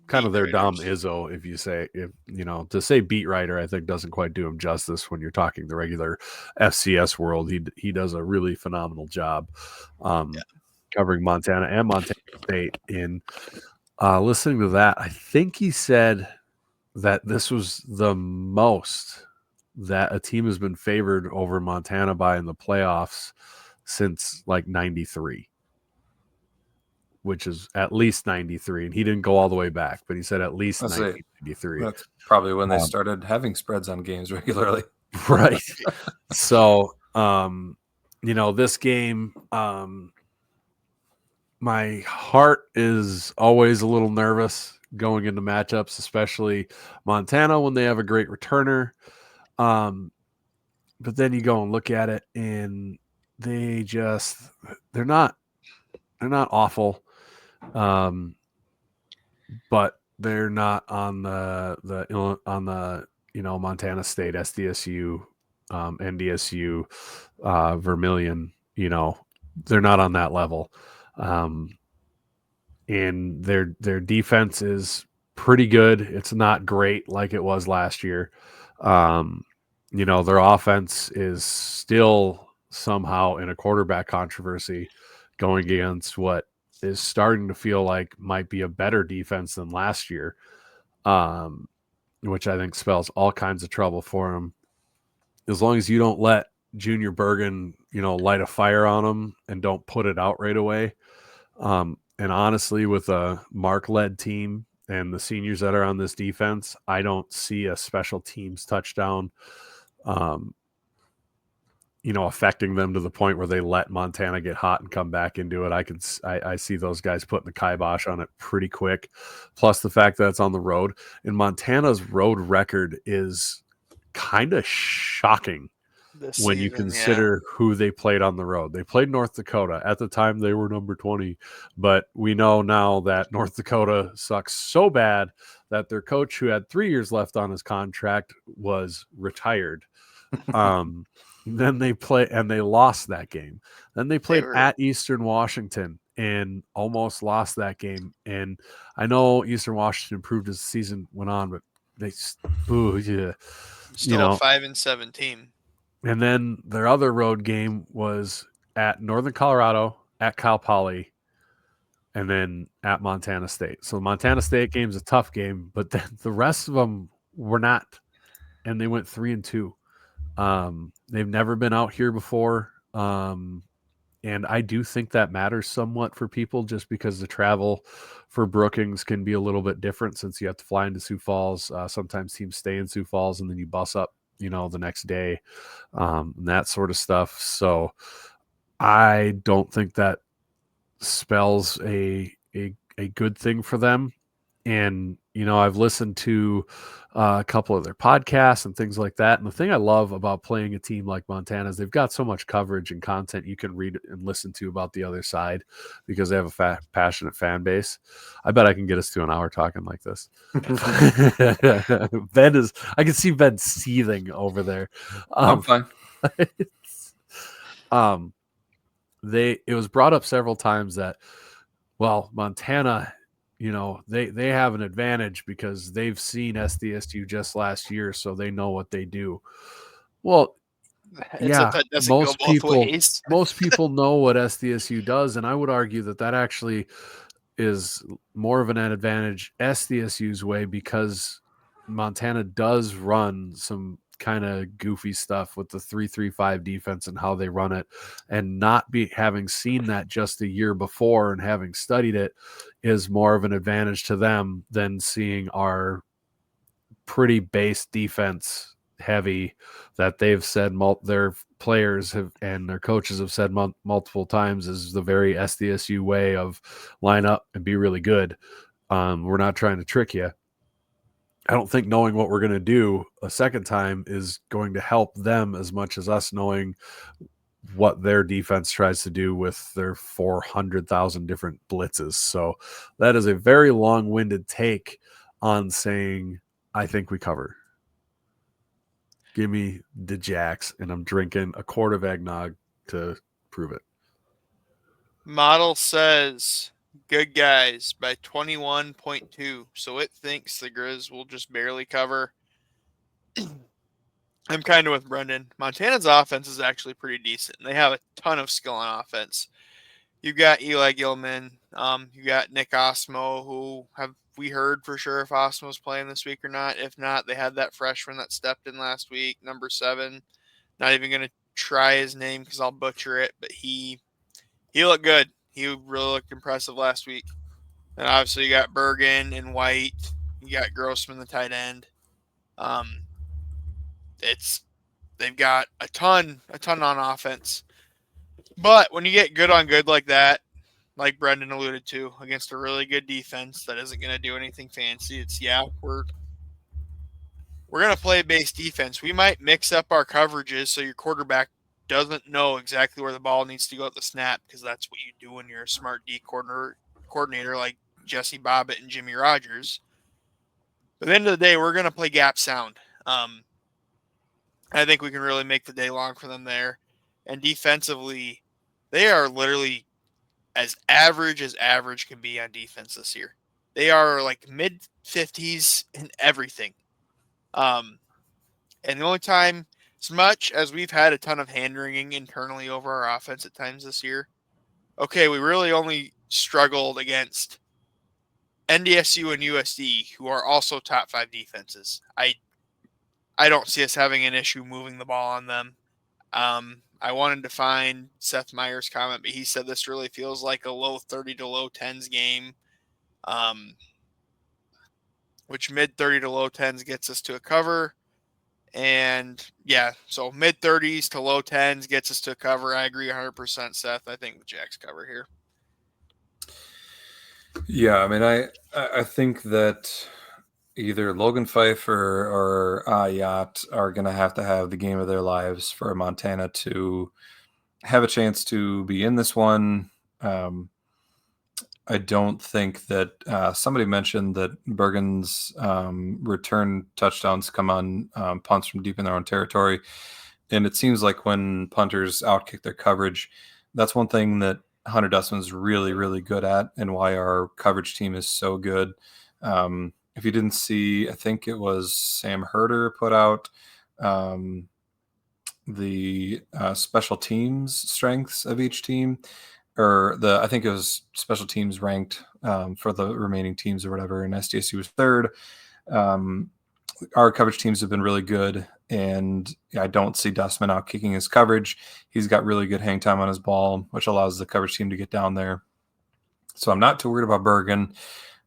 A: kind of their Dom Izzo, if you say, to say beat writer, I think doesn't quite do him justice when you're talking the regular FCS world. He does a really phenomenal job covering Montana and Montana State. In listening to that, I think he said that this was the most that a team has been favored over Montana by in the playoffs since like 93. Which is at least 93, and he didn't go all the way back, but he said at least 1993.
C: That's probably when they started having spreads on games regularly.
A: Right. So, this game, my heart is always a little nervous going into matchups, especially Montana when they have a great returner. But then you go and look at it, and they're not awful. But they're not on the Montana State, SDSU, NDSU, Vermilion. They're not on that level, and their defense is pretty good. It's not great like it was last year. Their offense is still somehow in a quarterback controversy, going against what is starting to feel like might be a better defense than last year, which I think spells all kinds of trouble for them. As long as you don't let Junior Bergen, light a fire on them and don't put it out right away. And honestly, with a Mark-led team and the seniors that are on this defense, I don't see a special teams touchdown affecting them to the point where they let Montana get hot and come back into it. I see those guys putting the kibosh on it pretty quick. Plus the fact that it's on the road, and Montana's road record is kind of shocking when you consider who they played on the road. They played North Dakota. At the time, they were number 20, but we know now that North Dakota sucks so bad that their coach, who had 3 years left on his contract, was retired. Then they lost that game. Then they played at Eastern Washington and almost lost that game. And I know Eastern Washington improved as the season went on, but they still a
D: 5-7 team.
A: And then their other road game was at Northern Colorado, at Cal Poly, and then at Montana State. So the Montana State game is a tough game, but then the rest of them were not, and they went 3-2. They've never been out here before. And I do think that matters somewhat for people, just because the travel for Brookings can be a little bit different since you have to fly into Sioux Falls. Sometimes teams stay in Sioux Falls and then you bus up, the next day, and that sort of stuff. So I don't think that spells a good thing for them. And, I've listened to a couple of their podcasts and things like that. And the thing I love about playing a team like Montana is they've got so much coverage and content you can read and listen to about the other side, because they have a passionate fan base. I bet I can get us to an hour talking like this. I can see Ben seething over there.
C: I'm fine.
A: It was brought up several times that, Montana, they have an advantage because they've seen SDSU just last year, so they know what they do. Well, most people know what SDSU does, and I would argue that actually is more of an advantage SDSU's way because Montana does run some kind of goofy stuff with the 3-3-5 defense and how they run it, and not having seen that just a year before and having studied it is more of an advantage to them than seeing our pretty base defense heavy that they've said their players have and their coaches have said multiple times is the very SDSU way of line up and be really good. We're not trying to trick you. I don't think knowing what we're going to do a second time is going to help them as much as us knowing what their defense tries to do with their 400,000 different blitzes. So that is a very long-winded take on saying, I think we cover. Give me the Jacks, and I'm drinking a quart of eggnog to prove it.
D: Model says good guys by 21.2. So it thinks the Grizz will just barely cover. I'm kind of with Brendan. Montana's offense is actually pretty decent. They have a ton of skill on offense. You've got Eli Gilman. You got Nick Osmo, who have we heard for sure if Osmo's playing this week or not. If not, they had that freshman that stepped in last week, number 7. Not even going to try his name because I'll butcher it, but he looked good. He really looked impressive last week. And obviously you got Bergen and White. You got Grossman, the tight end. They've got a ton on offense. But when you get good on good like that, like Brendan alluded to, against a really good defense that isn't going to do anything fancy, we're going to play base defense. We might mix up our coverages so your quarterback doesn't know exactly where the ball needs to go at the snap, because that's what you do when you're a smart D coordinator like Jesse Bobbitt and Jimmy Rogers. But at the end of the day, we're going to play gap sound. I think we can really make the day long for them there. And defensively, they are literally as average can be on defense this year. They are like mid-50s in everything. And the only time, as much as we've had a ton of hand-wringing internally over our offense at times this year, okay, we really only struggled against NDSU and USD, who are also top 5 defenses. I don't see us having an issue moving the ball on them. I wanted to find Seth Meyer's comment, but he said this really feels like a low 30 to low 10s game, which mid 30 to low 10s gets us to a cover. And yeah, so mid 30s to low 10s gets us to a cover. I agree 100%, Seth. I think the Jacks cover here.
C: Yeah, I mean, I think that either Logan Pfeiffer or Ayat are going to have the game of their lives for Montana to have a chance to be in this one. I don't think that somebody mentioned that Bergen's return touchdowns come on punts from deep in their own territory. And it seems like when punters outkick their coverage, that's one thing that Hunter Dustman's really, really good at, and why our coverage team is so good. If you didn't see, I think it was Sam Herder put out the special teams strengths of each team, or I think it was special teams ranked for the remaining teams or whatever, and SDSU was 3rd. Our coverage teams have been really good, and I don't see Dustman out kicking his coverage. He's got really good hang time on his ball, which allows the coverage team to get down there. So I'm not too worried about Bergen.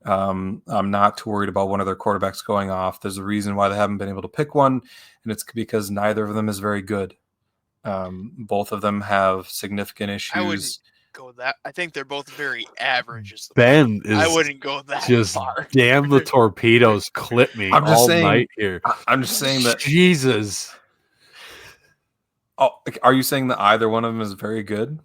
C: I'm not too worried about one of their quarterbacks going off. There's a reason why they haven't been able to pick one, and it's because neither of them is very good. Both of them have significant issues.
D: I wouldn't go that. I think they're both very average.
A: Ben is.
D: I wouldn't go that
A: just
D: far.
A: Damn the torpedoes clip me all night here.
C: I'm just saying that.
A: Jesus.
C: Oh, are you saying that either one of them is very good?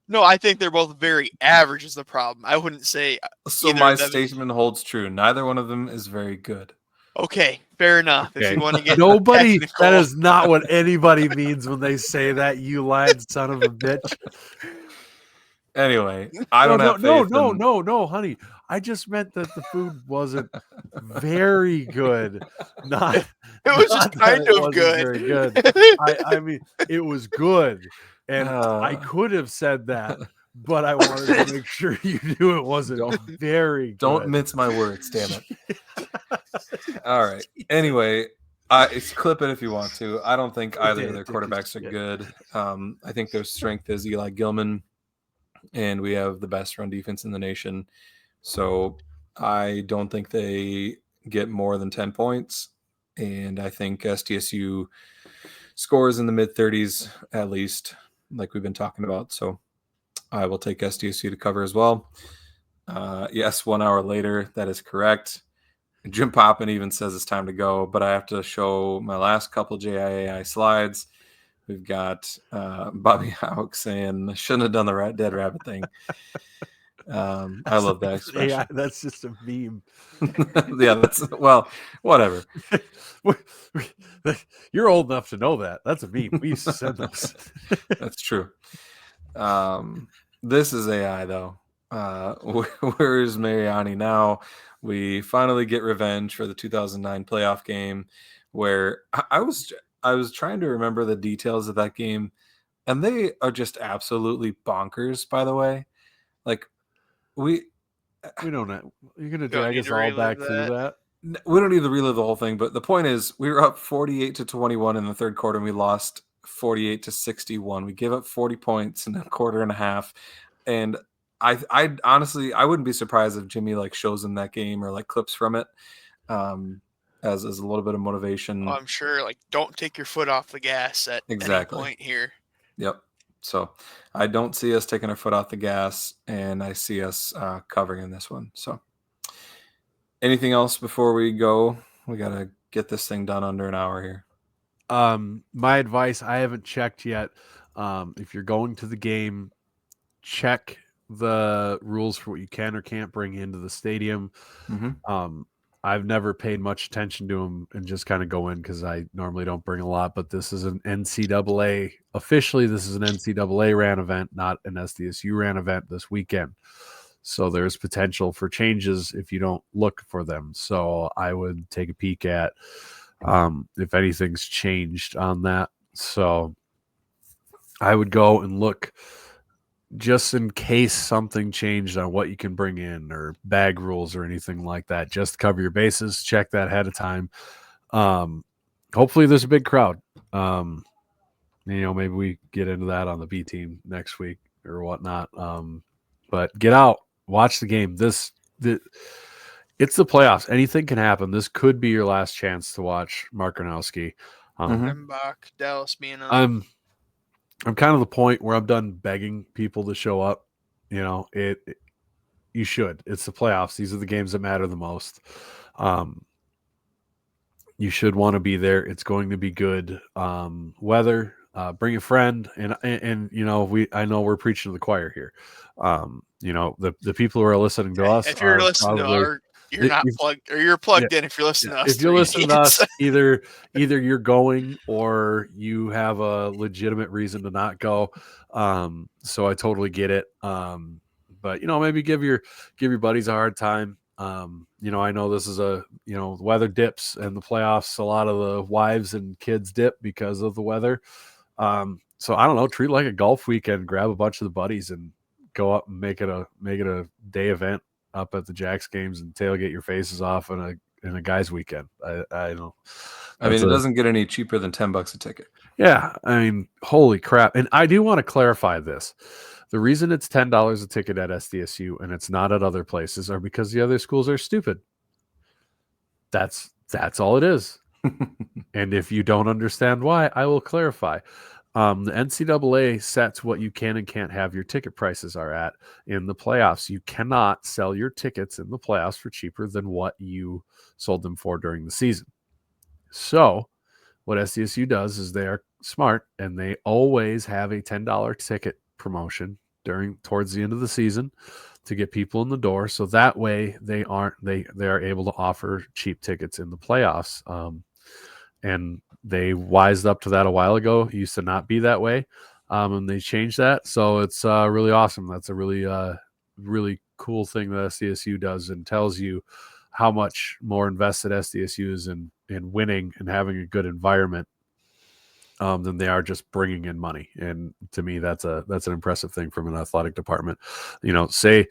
D: No, I think they're both very average is the problem. I wouldn't say.
C: So my statement holds true. Neither one of them is very good.
D: Okay, fair enough.
A: Okay.
D: If you want to get
A: nobody,
D: technical.
A: That is not what anybody means when they say that. You lying son of a bitch.
C: Anyway, I don't have faith.
A: No, honey. I just meant that the food wasn't very good. Not.
D: It was just kind of good.
A: Very good. I mean, it was good, and I could have said that, but I wanted to make sure you knew it wasn't very good.
C: Don't mince my words, damn it. All right. Anyway, clip it if you want to. I don't think either of their quarterbacks are good. I think their strength is Eli Gilman, and we have the best run defense in the nation. So I don't think they get more than 10 points. And I think SDSU scores in the mid-30s at least, like we've been talking about. So I will take SDSU to cover as well. Yes, 1 hour later, that is correct. Jim Poppin even says it's time to go, but I have to show my last couple JIAI slides. We've got Bobby Houck saying, shouldn't have done the dead rabbit thing. I love that expression.
A: Yeah, that's just a meme.
C: Yeah, well, whatever.
A: You're old enough to know that. That's a meme. We used to send those.
C: That's true. This is AI though. Where is Mariani now? We finally get revenge for the 2009 playoff game, where I was trying to remember the details of that game, and they are just absolutely bonkers. By the way, like we
A: don't know. You're gonna drag us all back through that.
C: We don't need to relive the whole thing, but the point is, we were up 48-21 in the third quarter, and we lost 48-61. We gave up 40 points in a quarter and a half, and I honestly, I wouldn't be surprised if Jimmy like shows them that game or like clips from it as a little bit of motivation.
D: Oh, I'm sure, like, don't take your foot off the gas at any point here.
C: Yep. So I don't see us taking our foot off the gas, and I see us covering in this one. So anything else before we go? We got to get this thing done under an hour here.
A: My advice, I haven't checked yet. If you're going to the game, check the rules for what you can or can't bring into the stadium.
C: Mm-hmm.
A: I've never paid much attention to them and just kind of go in because I normally don't bring a lot, but this is an NCAA. Officially, this is an NCAA ran event, not an SDSU ran event this weekend. So there's potential for changes if you don't look for them. So I would take a peek at if anything's changed on that. So I would go and look just in case something changed on what you can bring in or bag rules or anything like that. Just cover your bases, check that ahead of time. Hopefully there's a big crowd. Maybe we get into that on the B team next week or whatnot. But get out, watch the game. It's the playoffs. Anything can happen. This could be your last chance to watch Mark Gronowski.
D: Dallas being on.
A: I'm kind of the point where I'm done begging people to show up. You should. It's the playoffs. These are the games that matter the most. You should want to be there. It's going to be good weather. Bring a friend, and I know we're preaching to the choir here. The people who are listening to us.
D: If you're listening to you're not plugged, or you're plugged in if you're listening to us.
A: If you're listening to us, either you're going or you have a legitimate reason to not go. So I totally get it. But maybe give your buddies a hard time. I know this is the weather dips and the playoffs. A lot of the wives and kids dip because of the weather. So I don't know, treat it like a golf weekend, grab a bunch of the buddies and go up and make it a day event up at the Jacks games and tailgate your faces off in a guys weekend. I know.
C: I mean, it doesn't get any cheaper than $10 a ticket.
A: Yeah. I mean, holy crap. And I do want to clarify this. The reason it's $10 a ticket at SDSU and it's not at other places are because the other schools are stupid. That's all it is. And if you don't understand why, I will clarify. The NCAA sets what you can and can't have your ticket prices are at in the playoffs. You cannot sell your tickets in the playoffs for cheaper than what you sold them for during the season. So what SDSU does is they are smart and they always have a $10 ticket promotion towards the end of the season to get people in the door. So that way they are able to offer cheap tickets in the playoffs. And they wised up to that a while ago. It used to not be that way. And they changed that. So it's really awesome. That's a really cool thing that SDSU does and tells you how much more invested SDSU is in winning and having a good environment than they are just bringing in money. And to me, that's an impressive thing from an athletic department. Say,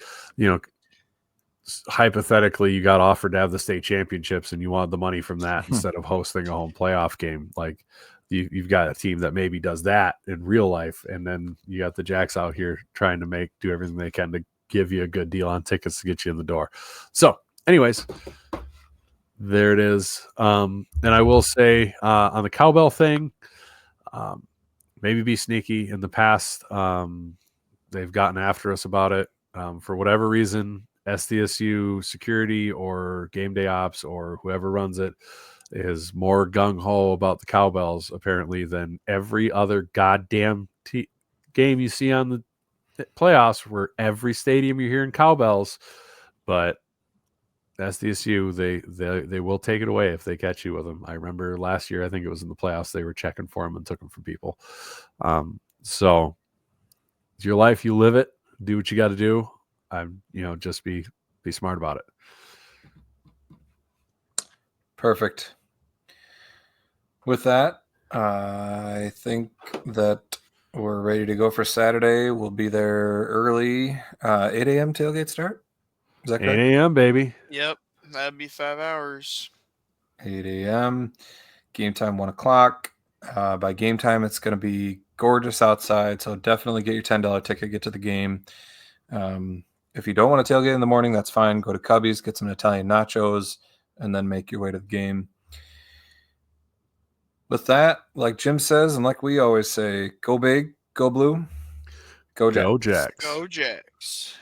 A: hypothetically, you got offered to have the state championships and you wanted the money from that instead of hosting a home playoff game. Like you've got a team that maybe does that in real life. And then you got the Jacks out here trying to do everything they can to give you a good deal on tickets to get you in the door. So anyways, there it is. And I will say on the cowbell thing, maybe be sneaky. In the past, they've gotten after us about it. For whatever reason, SDSU security or game day ops or whoever runs it is more gung-ho about the cowbells apparently than every other goddamn game you see on the playoffs, where every stadium you're hearing cowbells. But SDSU, they will take it away if they catch you with them. I remember last year, I think it was in the playoffs, they were checking for them and took them from people. So it's your life, you live it, do what you got to do. Just be smart about it.
C: Perfect. With that, I think that we're ready to go for Saturday. We'll be there early. 8 a.m. tailgate start. Is that correct?
A: 8 a.m., baby.
D: Yep, that'd be 5 hours.
C: 8 a.m. Game time 1 o'clock. By game time, it's going to be gorgeous outside, so definitely get your $10 ticket, get to the game. If you don't want to tailgate in the morning, that's fine. Go to Cubby's, get some Italian nachos, and then make your way to the game. With that, like Jim says, and like we always say, go big, go blue, go Jacks.
A: Go Jacks.
D: Go Jacks.